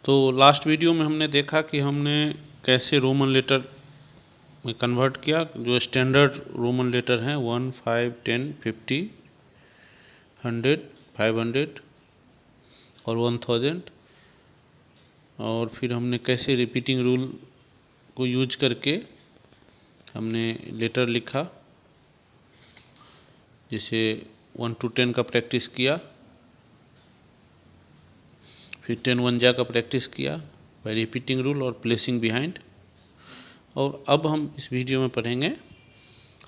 तो last video में हमने देखा कि हमने कैसे रोमन लेटर में कन्वर्ट किया। जो स्टैंडर्ड रोमन लेटर हैं 1, 5, 10, 50, 100, 500 और 1000, और फिर हमने कैसे रिपीटिंग रूल को यूज करके हमने लेटर लिखा, जैसे 1 to 10 का प्रैक्टिस किया, फिर 10 1 जा का प्रैक्टिस किया बाय रिपीटिंग रूल और प्लेसिंग बिहाइंड। और अब हम इस वीडियो में पढ़ेंगे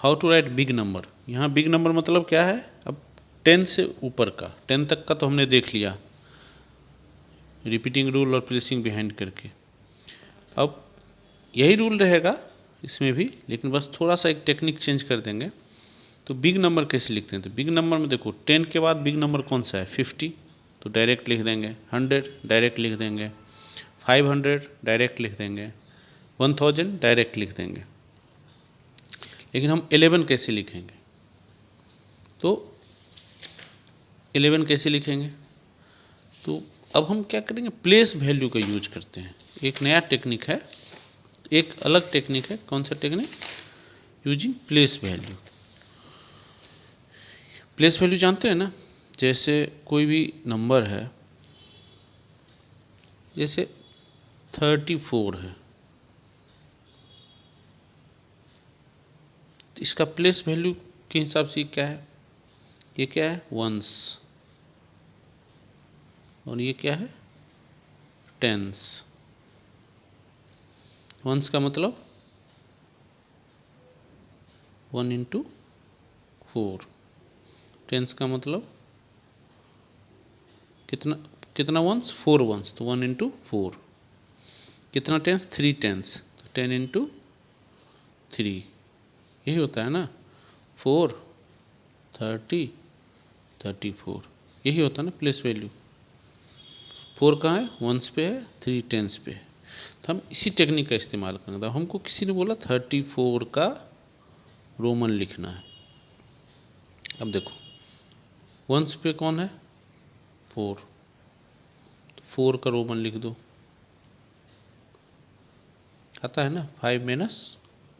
how to write big number. यहाँ बिग नंबर मतलब क्या है? अब 10 से ऊपर का, 10 तक का तो हमने देख लिया रिपीटिंग रूल और प्लेसिंग बिहाइंड करके। अब यही रूल रहेगा इसमें भी, लेकिन बस थोड़ा सा एक टेक्निक चेंज कर देंगे। तो बिग नंबर कैसे लिखते हैं? तो बिग नंबर में देखो 10 के बाद बिग नंबर कौन सा है? 50, तो डायरेक्ट लिख देंगे। 100 डायरेक्ट लिख देंगे। 500 डायरेक्ट लिख देंगे। 1000 डायरेक्ट लिख देंगे। लेकिन हम 11 कैसे लिखेंगे? तो 11 कैसे लिखेंगे? तो अब हम क्या करेंगे, प्लेस वैल्यू का यूज करते हैं। एक नया टेक्निक है, एक अलग टेक्निक है। कौन सा technique? Using place value. Place value जानते हैं ना? जैसे कोई भी नंबर है, जैसे 34 है, तो इसका प्लेस वैल्यू के हिसाब से क्या है? ये क्या है? वंस। और ये क्या है? टेंस। वंस का मतलब 1 into 4। टेंस का मतलब कितना कितना वंस? 4 वंस, तो 1 into 4। कितना टेंस? 3 टेंस, तो 10 into 3। यही होता है ना, 4, 30, 34। यही होता है ना प्लेस वैल्यू। 4 कहाँ है? वंस पे है, 3 टेंस पे है। तो हम इसी टेक्निक का इस्तेमाल करेंगे। हमको किसी ने बोला 34 का रोमन लिखना है। अब देखो वंस पे कौन है? 4, तो 4 का रोमन लिख दो। आता है ना, 5 माइनस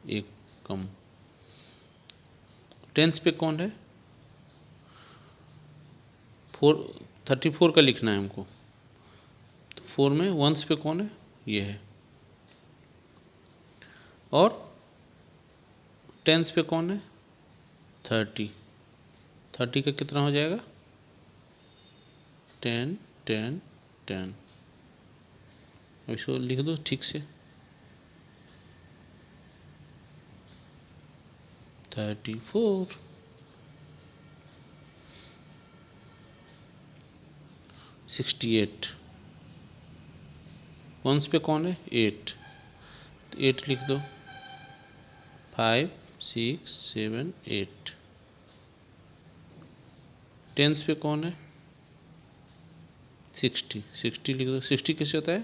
1 कम। टेंस पे कौन है? 4, 34 का लिखना है हमको, तो 4 में वंस पे कौन है? ये है। और टेंस पे कौन है? 30। 30 का कितना हो जाएगा? 10, 10, 10। अब इसको लिख दो ठीक से। 34। 68। वंस पे कौन है? 8, तो 8 लिख दो। 5, 6, 7, 8। टेंस पे कौन है? 60। 60 लिख दो। 60 कैसे होता है?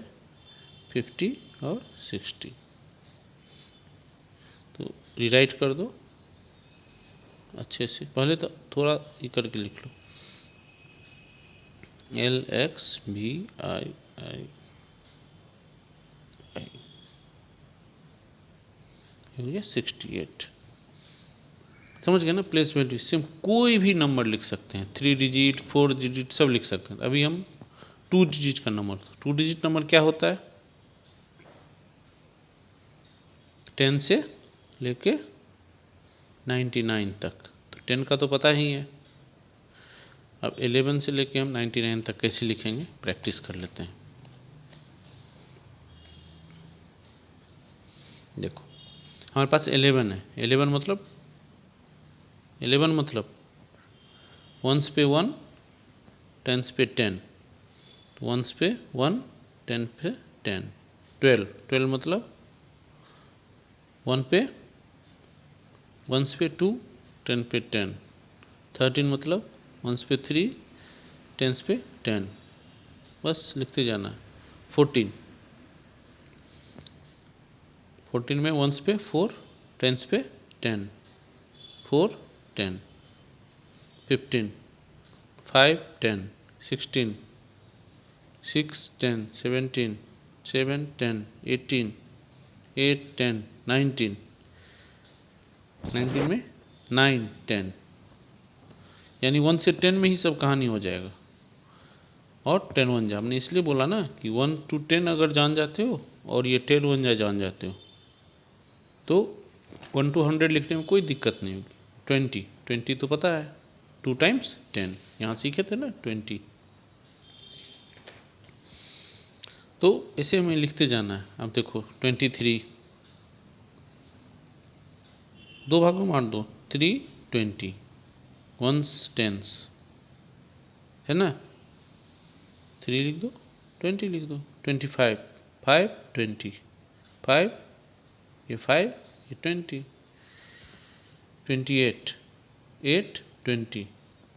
50 और 60। तो रिराइट कर दो अच्छे से। पहले तो थोड़ा ये करके लिख लो, LXVII। हो गया 68। समझ गए ना? प्लेस वैल्यू से हम कोई भी नंबर लिख सकते हैं, 3 डिजिट 4 डिजिट सब लिख सकते हैं। अभी हम 2 डिजिट का नंबर, 2 डिजिट नंबर क्या होता है? 10 से लेके 99 तक। तो 10 का तो पता ही है। अब 11 से लेके हम 99 तक कैसे लिखेंगे, प्रैक्टिस कर लेते हैं। देखो हमारे पास 11 है। 11 मतलब वंस पे 1, टेंस पे 10, तो वंस पे 1, 10 पे 10। 12, 12 मतलब 1 पे, वंस पे 2, 10 पे 10। 13 मतलब वंस पे 3, टेंस पे 10। बस लिखते जाना है। 14, 14 में वंस पे 4, टेंस पे 10, 4, 10। 15, 5, 10, 16, 6 10 17 7 10 18 8 10 19 19 में 9 10, यानी 1 से 10 में ही सब कहानी हो जाएगा। और 10 वन जा, हमने इसलिए बोला ना कि 1 to 10 अगर जान जाते हो और ये 10 वन जा जान जाते हो तो 1 to 100 लिखने में कोई दिक्कत नहीं होगी। 20 तो पता है, 2 times 10 यहाँ सीखे थे ना 20। तो इसे हमें लिखते जाना है। अब देखो 23 दो भागों में बांट दो, 3 20 1 10 है ना, 3 लिख दो 20 लिख दो, 25 5 20 5 ये 5 ये 20 28 8 20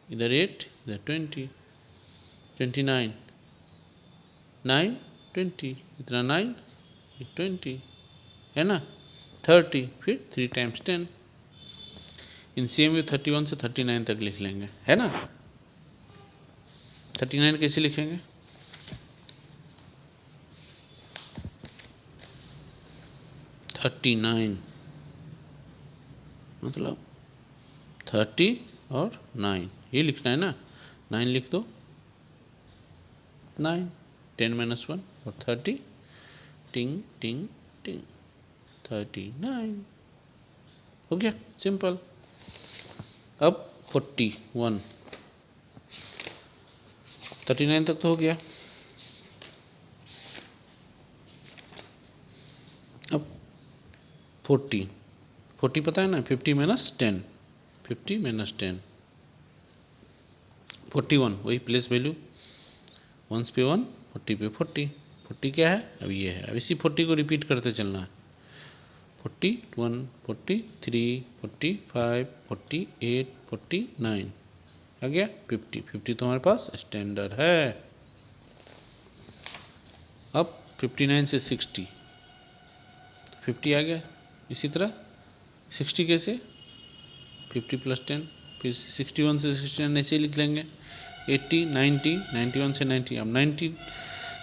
इधर 8 इधर 20 29 9 20 इतना 9 ये 20 है ना, 30 फिर 3 times 10। इन CMU 31 से 39 तक लिख लेंगे, है ना। 39 कैसे लिखेंगे, 39 मतलब 30 और 9 ये लिखना है ना, 9 लिख दो, 9 10 - 1 और 30 टिंग टिंग टिंग 39 हो गया, सिंपल। अब 41 39 तक तो हो गया। अब 40 पता है ना, 50 - 10 50 - 10 41 वही प्लेस वैल्यू, वंस पे 1 40 पे 40 क्या है, अब ये है। अब इसी 40 को रिपीट करते चलना है, 41 43 45 48 49 आ गया 50 तो हमारे पास स्टैंडर्ड है। अब 59 से 60 50 आ गया, इसी तरह 60 कैसे, 50 + 10 फिर 61 से 69 ऐसे लिख लेंगे, 80 90 91 से 90। अब 90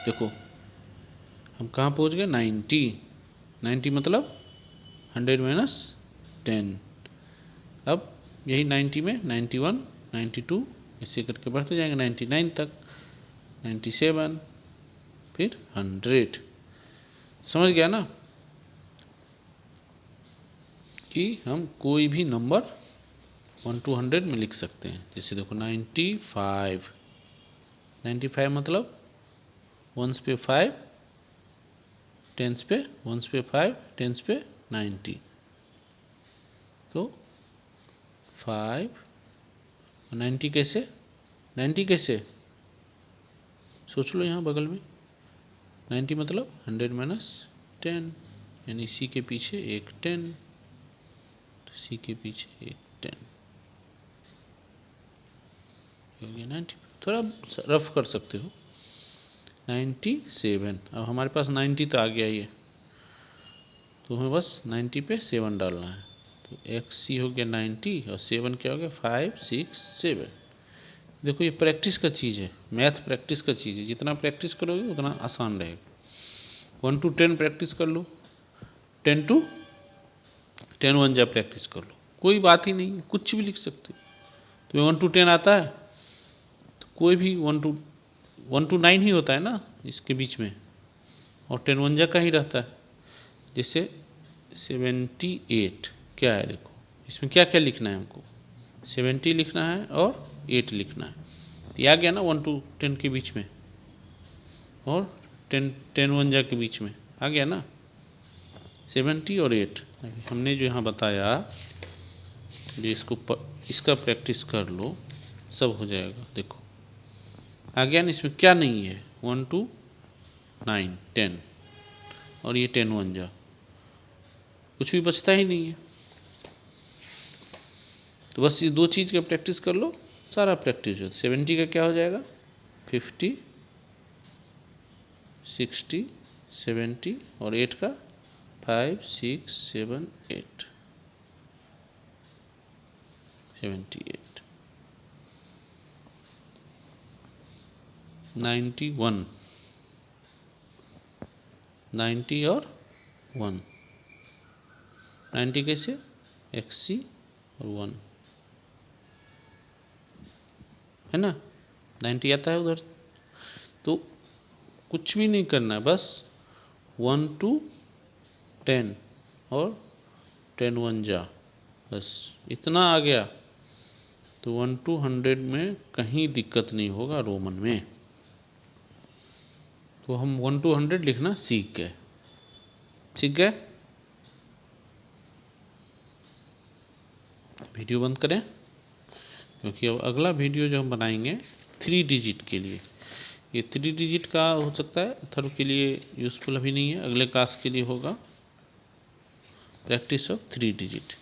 देखो हम कहाँ पहुँच गए, 90 मतलब 100 - 10। अब यही 90 में 91 92 ऐसे करके बढ़ते जाएंगे 99 तक, 97 फिर 100। समझ गया ना कि हम कोई भी नंबर 1 to 100 में लिख सकते हैं। जैसे देखो 95 मतलब 1s पे 5 10s पे 1s पे 5 10s पे 90, तो 5 90 कैसे, 90 कैसे सोच लो, यहाँ बगल में 90 मतलब 100 - 10, यानी सी के पीछे एक 10, सी के पीछे एक 10 हो गया 90। थोड़ा रफ कर सकते हो 97। अब हमारे पास 90 तो आ गया ही है, तो हमें बस 90 पे 7 डालना है, तो XC हो गया 90 और 7 क्या हो गया 5 6 7। देखो ये प्रैक्टिस का चीज़ है, मैथ प्रैक्टिस का चीज़ है, जितना प्रैक्टिस करोगे उतना आसान रहेगा। 1 to 10 प्रैक्टिस कर लो, 10 to 10 वन जा प्रैक्टिस कर लो, कोई बात ही नहीं, कुछ भी लिख सकते हो। तुम्हें 1 to 10 आता है तो कोई भी 1 to 9 ही होता है ना इसके बीच में, और 10 वन जा का ही रहता है। जैसे 78 क्या है, देखो इसमें क्या क्या लिखना है हमको, 70 लिखना है और 8 लिखना है, ये आ गया ना 1 to 10 के बीच में, और 10 वन जा के बीच में आ गया ना 70 और 8। हमने जो यहाँ बताया जो इसका प्रैक्टिस कर लो, सब हो जाएगा। देखो आ गया ना, इसमें क्या नहीं है, 1 to 9 10 और ये 10 वन जा, कुछ भी बचता ही नहीं है। तो बस ये दो चीज़ का प्रैक्टिस कर लो, सारा प्रैक्टिस हो। 70 का क्या हो जाएगा 50 60 70 और 8 का 5 6 7 8 78 91 90 और 1, 90 कैसे, XC और 1 है ना, 90 आता है उधर। तो कुछ भी नहीं करना है, बस 1 to 10 और 10 1 जा, बस इतना आ गया तो 1 to 100 में कहीं दिक्कत नहीं होगा रोमन में। तो हम 1 to 100 लिखना सीख गए, सीख गए। वीडियो बंद करें, क्योंकि अब अगला वीडियो जो हम बनाएंगे 3 डिजिट के लिए, ये 3 डिजिट का हो सकता है, थर्व के लिए यूज़फुल अभी नहीं है, अगले क्लास के लिए होगा प्रैक्टिस ऑफ 3 डिजिट,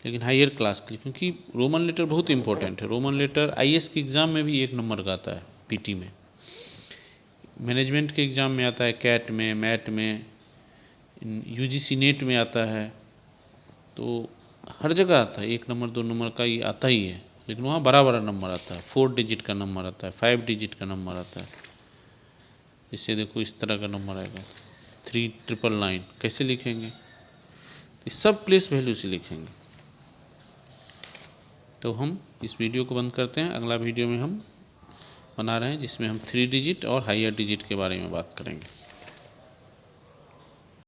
लेकिन हायर क्लास के लिए, क्योंकि रोमन लेटर बहुत इंपॉर्टेंट है। रोमन लेटर IAS के एग्ज़ाम में भी 1 नंबर का आता है, PT में, मैनेजमेंट के एग्ज़ाम में आता है, कैट में, मैट में, UGC नेट में आता है, तो हर जगह आता है, 1 नंबर 2 नंबर का ये आता ही है, लेकिन वहाँ बड़ा बड़ा नंबर आता है, 4 डिजिट का नंबर आता है, 5 डिजिट का नंबर आता है। इससे देखो इस तरह का नंबर आएगा 3999, कैसे लिखेंगे, ये सब प्लेस वैल्यू से लिखेंगे। तो हम इस वीडियो को बंद करते हैं, अगला वीडियो में हम बना रहे हैं जिसमें हम 3 डिजिट और हायर डिजिट के बारे में बात करेंगे।